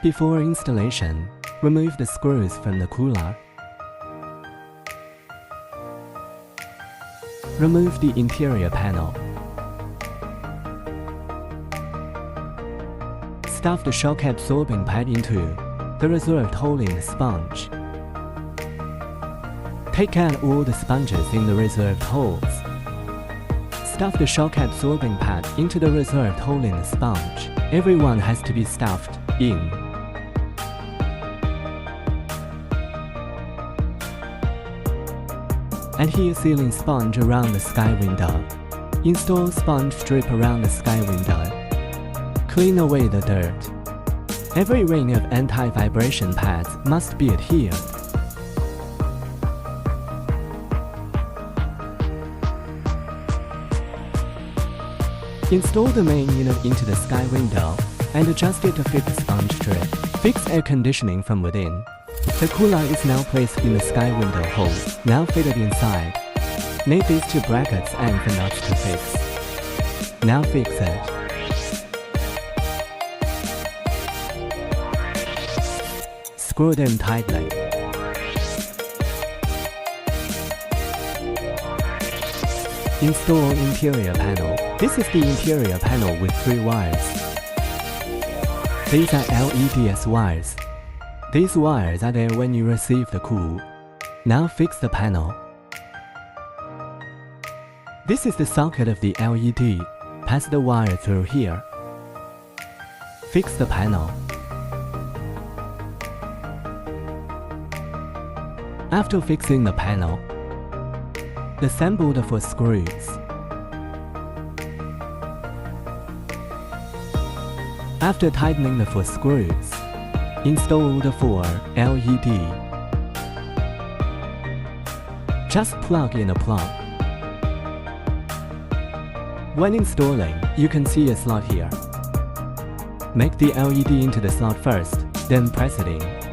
Before installation, remove the screws from the cooler. Remove the interior panel. Stuff the shock absorbing pad into the reserved hole in the sponge. Take out all the sponges in the reserved holes. Stuff the shock absorbing pad into the reserved hole in the sponge. Every one has to be stuffed in. Adhere sealing sponge around the sky window. Install sponge strip around the sky window. Clean away the dirt. Every ring of anti-vibration pads must be adhered. Install the main unit into the sky window and adjust it to fit the sponge strip. Fix air conditioning from within. The cooler is now placed in the sky window hole, now fitted inside. Need these two brackets and the nuts to fix. Now fix it. Screw them tightly. Install interior panel. This is the interior panel with 3 wires. These are LEDs wires. These wires are there when you receive the cool. Now fix the panel. This is the socket of the LED. Pass the wire through here. Fix the panel. After fixing the panel, assemble the 4 screws. After tightening the 4 screws, install the 4 LED. Just plug in a plug. When installing, you can see a slot here. Make the LED into the slot first, then press it in.